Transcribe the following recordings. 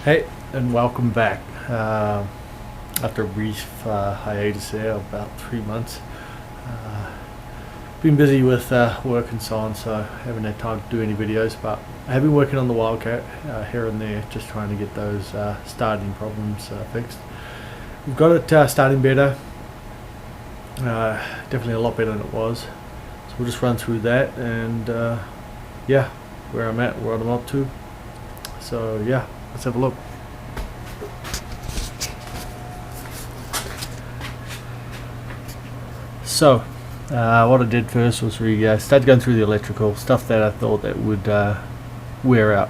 Hey, and welcome back. After a brief hiatus there of about 3 months. Been busy with work and so on, so I haven't had time to do any videos, but I have been working on the Wildcat here and there, just trying to get those starting problems fixed. We've got it starting better, definitely a lot better than it was. So we'll just run through that and yeah, where I'm at, what I'm up to. So yeah, let's have a look. So what I did first was we started going through the electrical stuff that I thought that would wear out.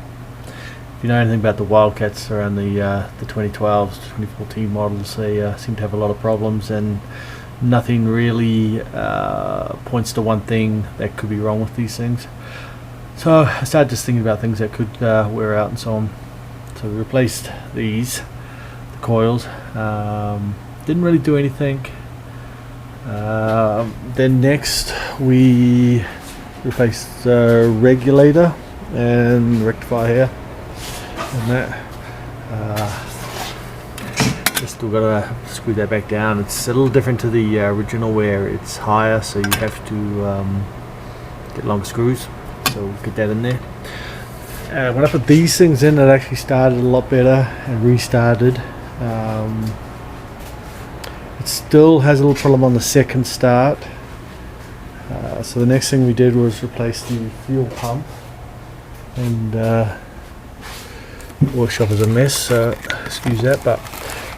If you know anything about the Wildcats around the 2012s, 2014 models, they seem to have a lot of problems, and nothing really points to one thing that could be wrong with these things. So I started just thinking about things that could wear out and so on. So we replaced these, the coils. Didn't really do anything. Then next we replaced the regulator and rectifier here and that. Just still gotta screw that back down. It's a little different to the original where it's higher, so you have to get long screws. So we'll get that in there. When I put these things in, it actually started a lot better and restarted. It still has a little problem on the second start. So the next thing we did was replace the fuel pump, and the workshop is a mess, so excuse that, but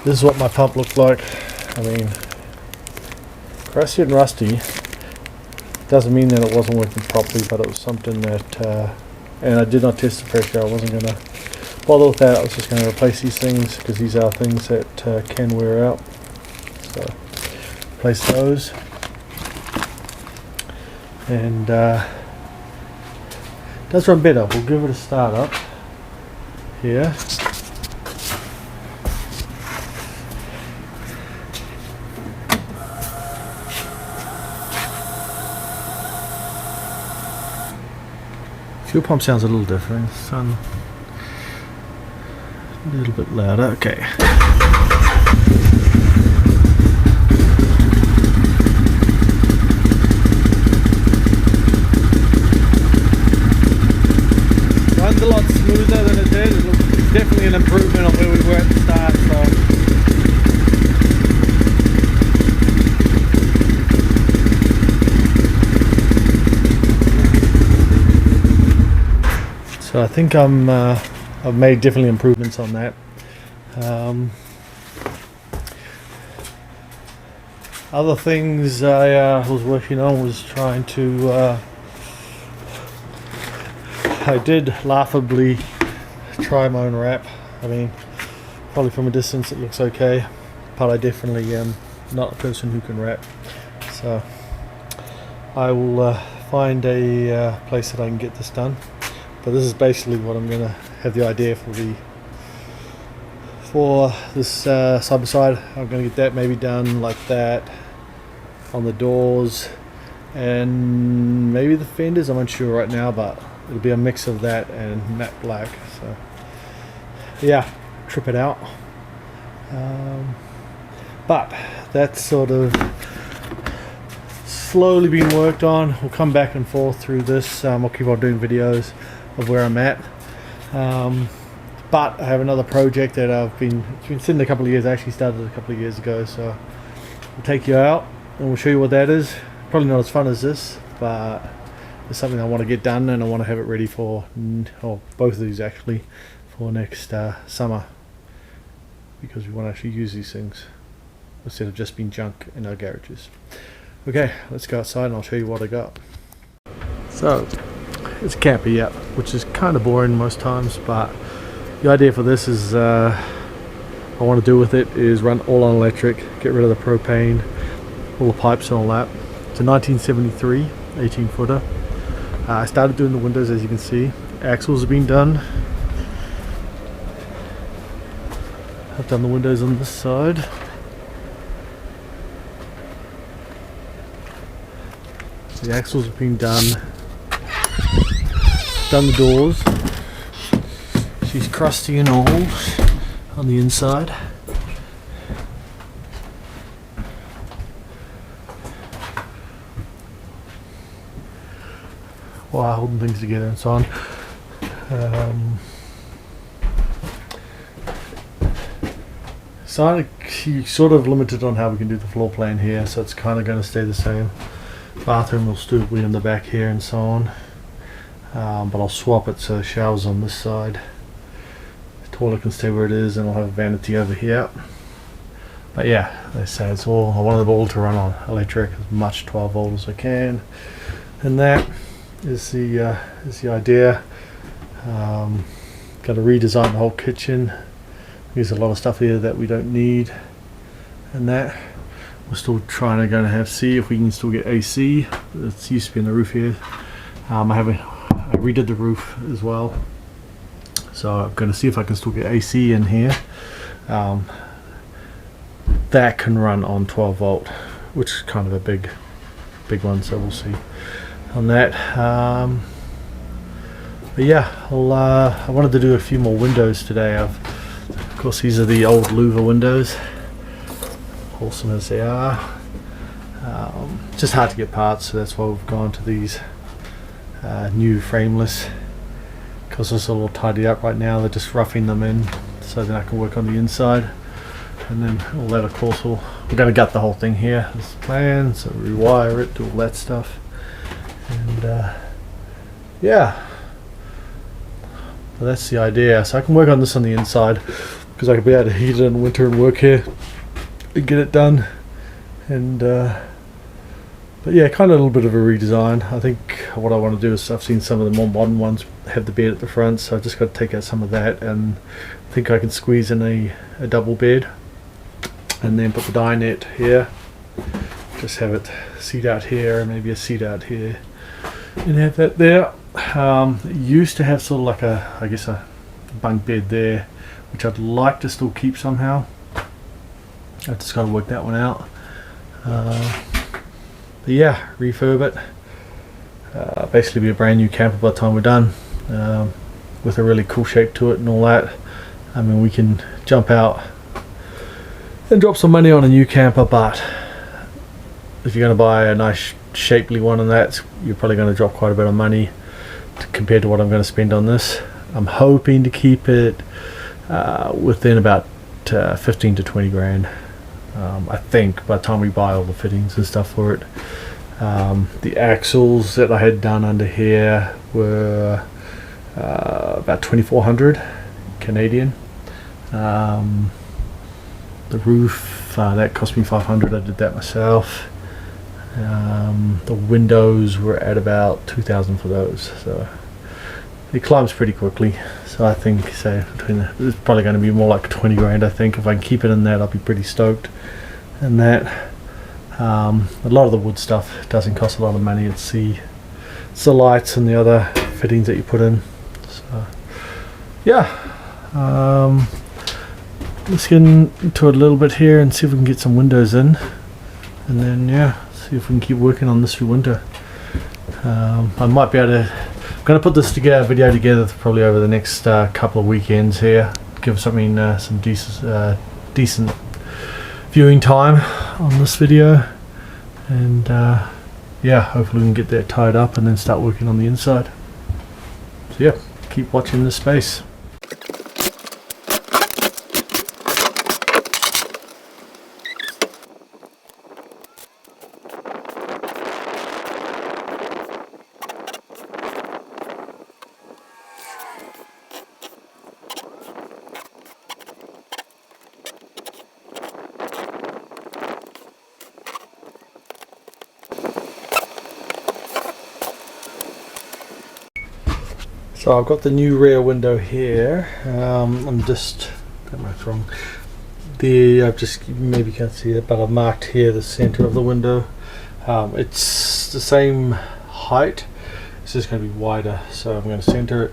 this is what my pump looked like. I mean, crusty and rusty. Doesn't mean that it wasn't working properly, but it was something that and I did not test the pressure. I wasn't going to bother with that. I was just going to replace these things because these are things that can wear out. So replace those, and it does run better. We'll give it a start up here. Fuel pump sounds a little different. Sound a little bit louder. Okay. Runs a lot smoother than it did. It's definitely an improvement on where we were at the start. So I think I've made definitely improvements on that. Other things I was working on was trying to I did laughably try my own wrap. I mean, probably from a distance it looks okay, but I definitely am not a person who can wrap. So I will find a place that I can get this done. But this is basically what I'm going to have the idea for this side by side. I'm going to get that maybe done like that on the doors and maybe the fenders. I'm unsure right now, but it'll be a mix of that and matte black. So yeah, trip it out. But that's sort of slowly being worked on. We'll come back and forth through this. I'll keep on doing videos of where I'm at, but I have another project that it's been sitting a couple of years. I actually started a couple of years ago, so we'll take you out and we'll show you what that is. Probably not as fun as this, but it's something I want to get done, and I want to have it ready for both of these actually for next summer, because we want to actually use these things instead of just being junk in our garages. Okay, let's go outside and I'll show you what I got. So it's a camper, yeah, which is kind of boring most times, but the idea for this is what I want to do with it is run all on electric, get rid of the propane, all the pipes and all that. It's a 1973 18 footer. I started doing the windows, as you can see. Axles have been done. I've done the windows on this side. The axles have been done. Done the doors. She's crusty and all. on the inside. While holding things together and so on. So you're sort of limited on how we can do the floor plan here, so it's kind of going to stay the same. Bathroom will still be in the back here and so on, but I'll swap it so the shower's on this side. The toilet can stay where it is, and I'll have a vanity over here. But yeah, they say it's all, I wanted it all to run on electric, as much 12 volt as I can, and that is the idea. Got to redesign the whole kitchen. There's a lot of stuff here that we don't need, and that we're still trying to see if we can still get AC. It used to be on the roof here. I redid the roof as well, so I'm going to see if I can still get AC in here. That can run on 12 volt, which is kind of a big one, so we'll see on that. But yeah, I wanted to do a few more windows today. Of course, these are the old louver windows, wholesome as they are. Just hard to get parts, so that's why we've gone to these new frameless, because it's a little tidied up right now. They're just roughing them in so then I can work on the inside, and then all that, of course, we're going to gut the whole thing here. This is the plan, so rewire it, do all that stuff, and yeah. So that's the idea. So I can work on this on the inside, because I could be able to heat it in winter and work here and get it done. And but yeah, kind of a little bit of a redesign. I think what I want to do is, I've seen some of the more modern ones have the bed at the front, so I just got to take out some of that, and I think I can squeeze in a double bed, and then put the dinette here, just have it seat out here, and maybe a seat out here, and have that there. It used to have sort of like a bunk bed there, which I'd like to still keep somehow. I've just got to work that one out. But yeah, refurb it. Basically be a brand new camper by the time we're done, with a really cool shape to it and all that. I mean, we can jump out and drop some money on a new camper, but if you're going to buy a nice shapely one, and that, you're probably going to drop quite a bit of money compared to what I'm going to spend on this. I'm hoping to keep it within about 15 to 20 grand. I think by the time we buy all the fittings and stuff for it. The axles that I had done under here were about 2,400 Canadian. The roof, that cost me 500. I did that myself. The windows were at about 2,000 for those, so it climbs pretty quickly. So I think, say, it's probably going to be more like 20 grand. I think if I can keep it in that, I'll be pretty stoked. And that, a lot of the wood stuff doesn't cost a lot of money. It's the lights and the other fittings that you put in. So yeah, let's get into it a little bit here and see if we can get some windows in, and then yeah, see if we can keep working on this through winter. I might be able to, I'm going to put this video together probably over the next couple of weekends here, give something some decent viewing time on this video, and yeah, hopefully we can get that tied up and then start working on the inside. So yeah, keep watching this space. So I've got the new rear window here. I'm just, got my wrong. I've just, maybe you can't see it, but I've marked here the center of the window. It's the same height. It's just going to be wider. So I'm going to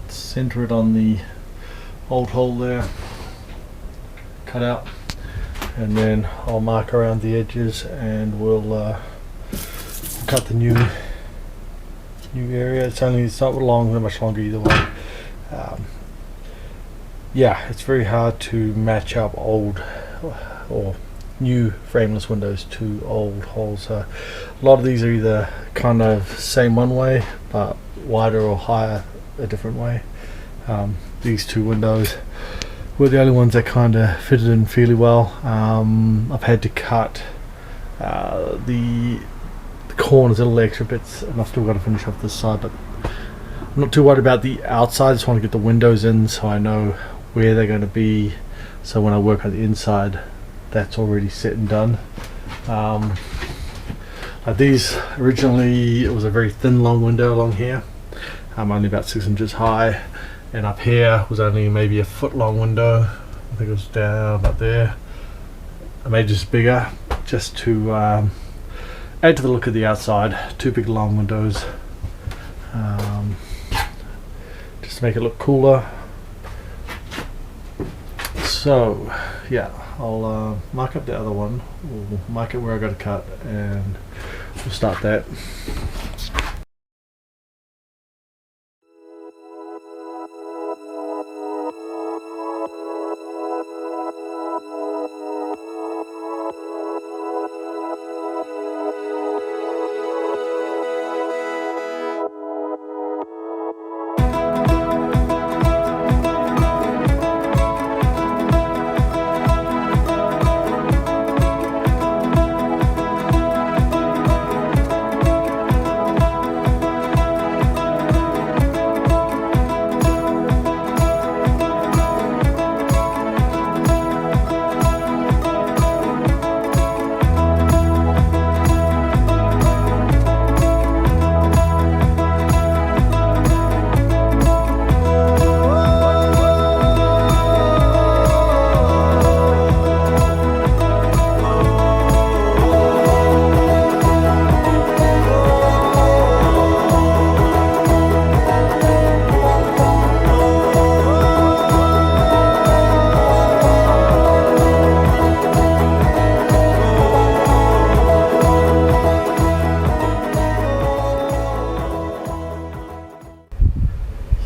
center it on the old hole there, cut out, and then I'll mark around the edges, and we'll cut the new area. It's not long, not much longer either way. yeah, it's very hard to match up old or new frameless windows to old holes. So a lot of these are either kind of same one way but wider or higher a different way. These two windows were the only ones that kind of fitted in fairly well. I've had to cut the corners, little extra bits, and I've still got to finish off this side, but I'm not too worried about the outside. I just want to get the windows in so I know where they're going to be, so when I work on the inside that's already set and done. These originally, it was a very thin long window along here, only about 6 inches high, and up here was only maybe a foot long window. I think it was down about there. I made this bigger just to add to the look of the outside. Two big long windows, just to make it look cooler. So yeah, I'll mark up the other one. We'll mark it where I got to cut, and we'll start that.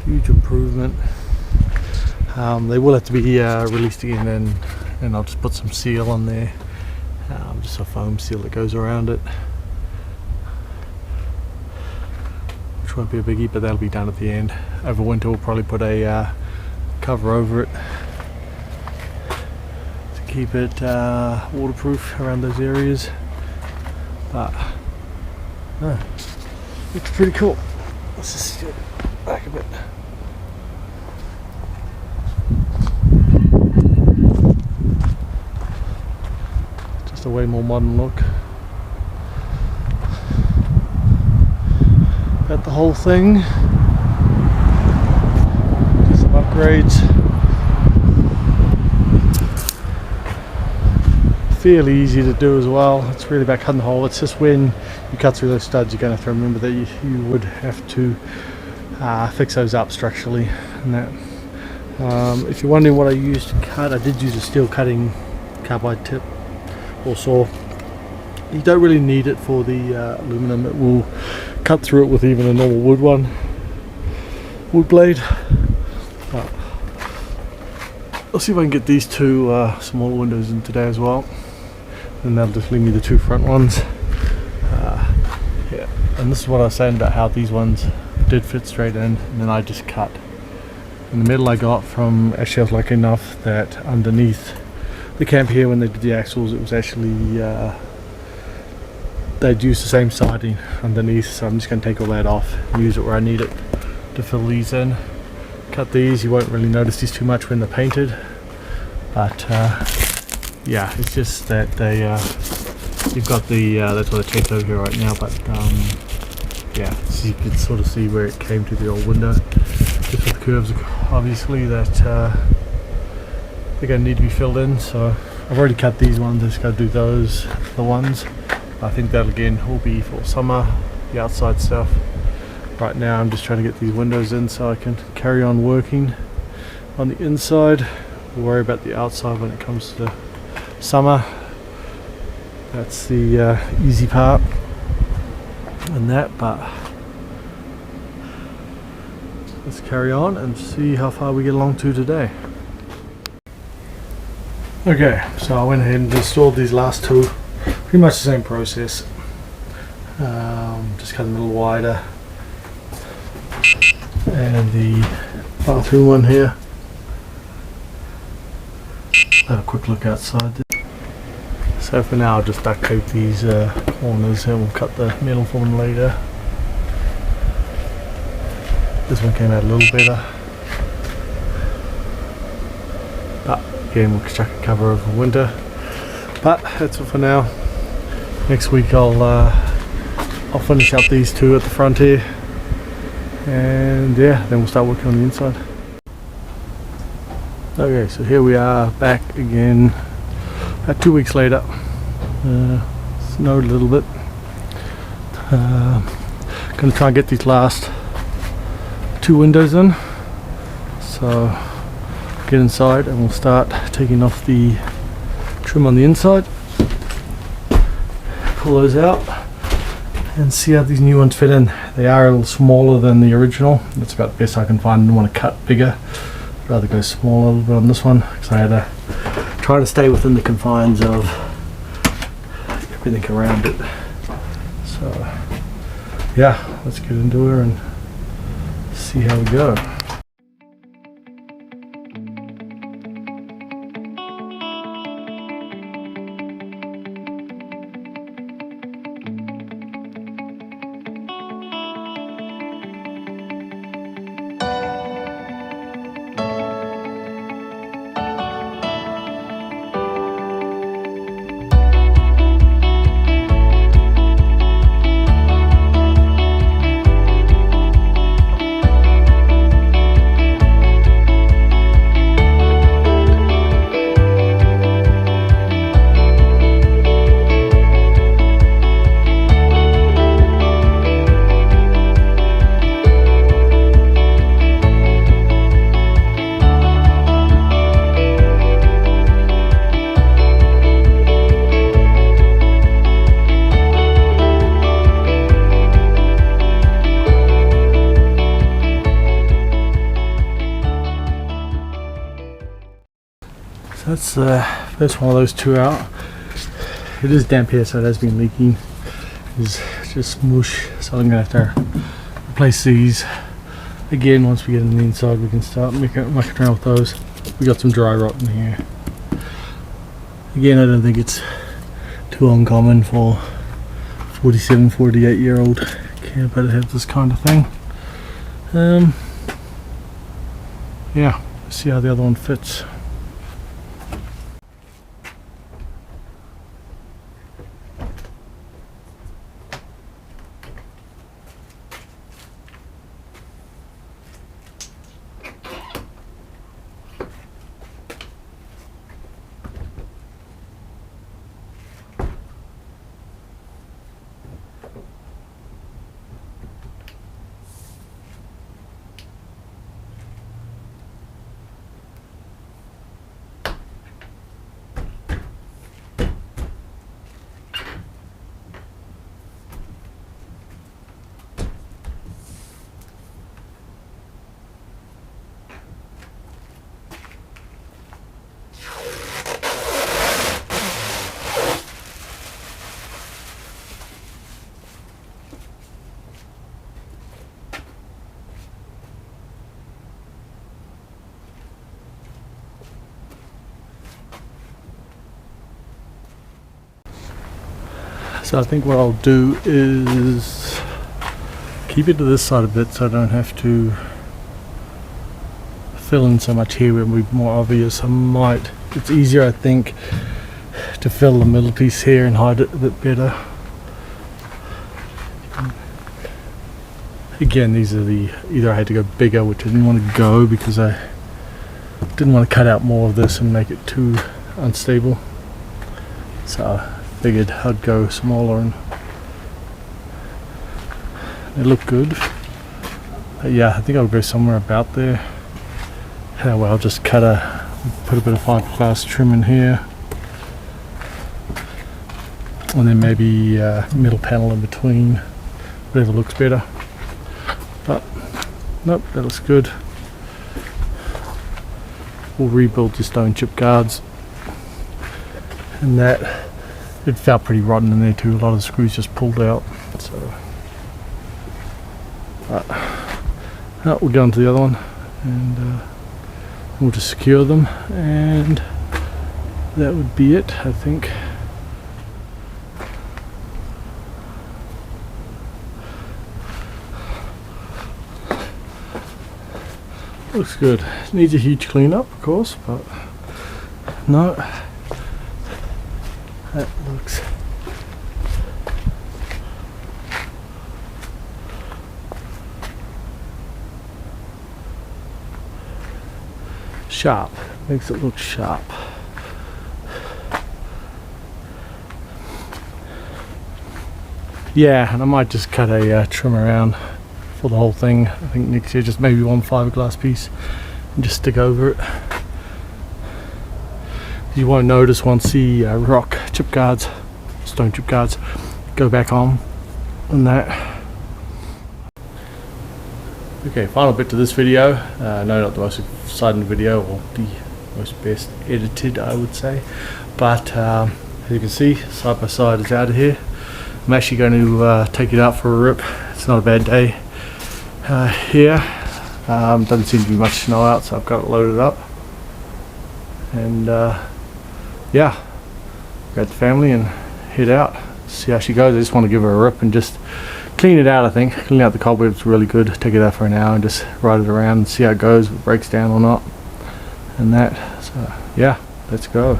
Huge improvement. They will have to be released again, and I'll just put some seal on there, just a foam seal that goes around it, which won't be a biggie, but that'll be done at the end. Over winter we'll probably put a cover over it to keep it waterproof around those areas, but looks pretty cool. Let's just get it back a bit. Just a way more modern look at the whole thing. Some upgrades. Fairly easy to do as well. It's really about cutting the hole. It's just when you cut through those studs, you're going to have to remember that you would have to fix those up structurally and that. If you're wondering what I used to cut, I did use a steel cutting carbide tip or saw. You don't really need it for the aluminum. It will cut through it with even a normal wood blade. But I'll see if I can get these two smaller windows in today as well, and that'll just leave me the two front ones. Yeah, and this is what I was saying about how these ones did fit straight in, and then I just cut in the middle. I got from, actually I was lucky enough that underneath the camp here when they did the axles, it was actually they'd used the same siding underneath, so I'm just going to take all that off and use it where I need it to fill these in. Cut these. You won't really notice these too much when they're painted, but yeah, it's just that they you've got the that's what I taped over here right now, but yeah, so you can sort of see where it came to the old window, just with the curves obviously that they're going to need to be filled in. So I've already cut these ones. I just got to do those, the ones. I think that again will be for summer, the outside stuff. Right now I'm just trying to get these windows in so I can carry on working on the inside. We'll worry about the outside when it comes to summer. That's the easy part and that, but let's carry on and see how far we get along to today. Okay, so I went ahead and installed these last two. Pretty much the same process. Just cut them a little wider. And the bathroom one here. Have a quick look outside there. So for now I'll just duct tape these corners and we'll cut the metal for them later. This one came out a little better. But again, we'll chuck a cover over winter. But that's it for now. Next week I'll finish up these two at the front here. And yeah, then we'll start working on the inside. Okay, so here we are back again about 2 weeks later. Snowed a little bit. Gonna try and get these last two windows in. So get inside and we'll start taking off the trim on the inside. Pull those out and see how these new ones fit in. They are a little smaller than the original. That's about the best I can find. I didn't want to cut bigger. I'd rather go small a little bit on this one because I had to try to stay within the confines of everything around it. So yeah, let's get into her and see how we go. So that's the first one of those two out. It is damp here, so it has been leaking. It's just mush, so I'm going to have to replace these. Again, once we get on the inside, we can start mucking around with those. We got some dry rot in here. Again, I don't think it's too uncommon for 47, 48-year-old camper to have this kind of thing. Yeah, let's see how the other one fits. So I think what I'll do is keep it to this side a bit so I don't have to fill in so much here. It will be more obvious. It's easier, I think, to fill the middle piece here and hide it a bit better. Again, these are either I had to go bigger, which I didn't want to go because I didn't want to cut out more of this and make it too unstable. So I figured I'd go smaller, and they look good. But yeah, I think I'll go somewhere about there. Well, I'll just put a bit of fiberglass trim in here, and then maybe middle panel in between, whatever looks better. But nope, that looks good. We'll rebuild the stone chip guards. and that it felt pretty rotten in there too. A lot of the screws just pulled out. So we'll go on to the other one, and we'll just secure them, and that would be it, I think. Looks good. Needs a huge cleanup, of course, but no, that looks sharp. Makes it look sharp. Yeah, and I might just cut a trim around for the whole thing. I think next year, just maybe one fiberglass piece and just stick over it. You won't notice once the rock chip guards, stone chip guards, go back on and that. Okay, final bit to this video. No, not the most exciting video, or the most best edited, I would say, but as you can see, side by side is out of here. I'm actually going to take it out for a rip. It's not a bad day here. Doesn't seem to be much snow out, so I've got it loaded up, and yeah, grab the family and head out, see how she goes. I just want to give her a rip and just clean it out. I think clean out the cobwebs really good. Take it out for an hour and just ride it around and see how it goes, if it breaks down or not, and that. So yeah, let's go.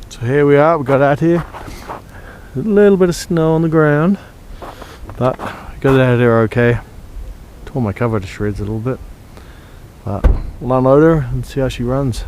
So here we are, we got out here. A little bit of snow on the ground, but I got it out of there okay. Tore my cover to shreds a little bit, but we'll unload her and see how she runs.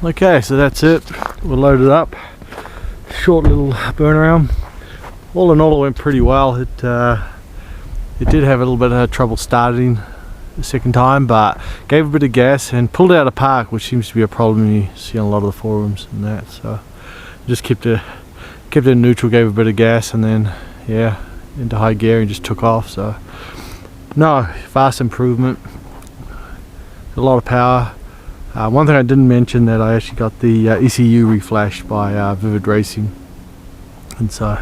Okay, so that's it. We'll load it up. Short little burn around. All in all, it went pretty well. It did have a little bit of trouble starting the second time, but gave a bit of gas and pulled out of park, which seems to be a problem you see on a lot of the forums and that. So just kept it in neutral, gave a bit of gas, and then yeah, into high gear and just took off. So no, vast improvement. A lot of power. One thing I didn't mention, that I actually got the ECU reflashed by Vivid Racing, and so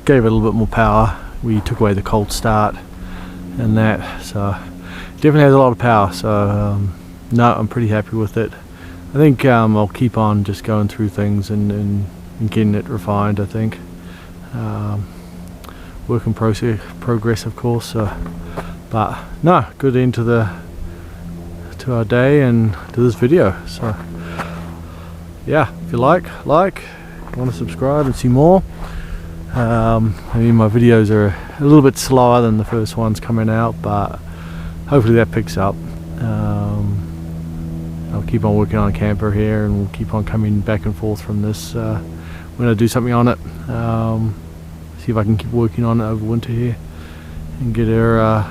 gave it a little bit more power. We took away the cold start and that, so definitely has a lot of power. So no, I'm pretty happy with it. I think I'll keep on just going through things and getting it refined. I think work in progress, of course. But no, good end to our day and to this video. So yeah, if you like, want to subscribe and see more. I mean, my videos are a little bit slower than the first ones coming out, but hopefully that picks up. I'll keep on working on a camper here, and we'll keep on coming back and forth from this when I do something on it. See if I can keep working on it over winter here and get her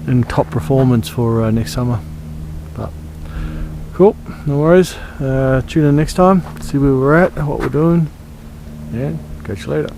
in top performance for next summer. But cool, no worries. Tune in next time, see where we're at, what we're doing, and catch you later.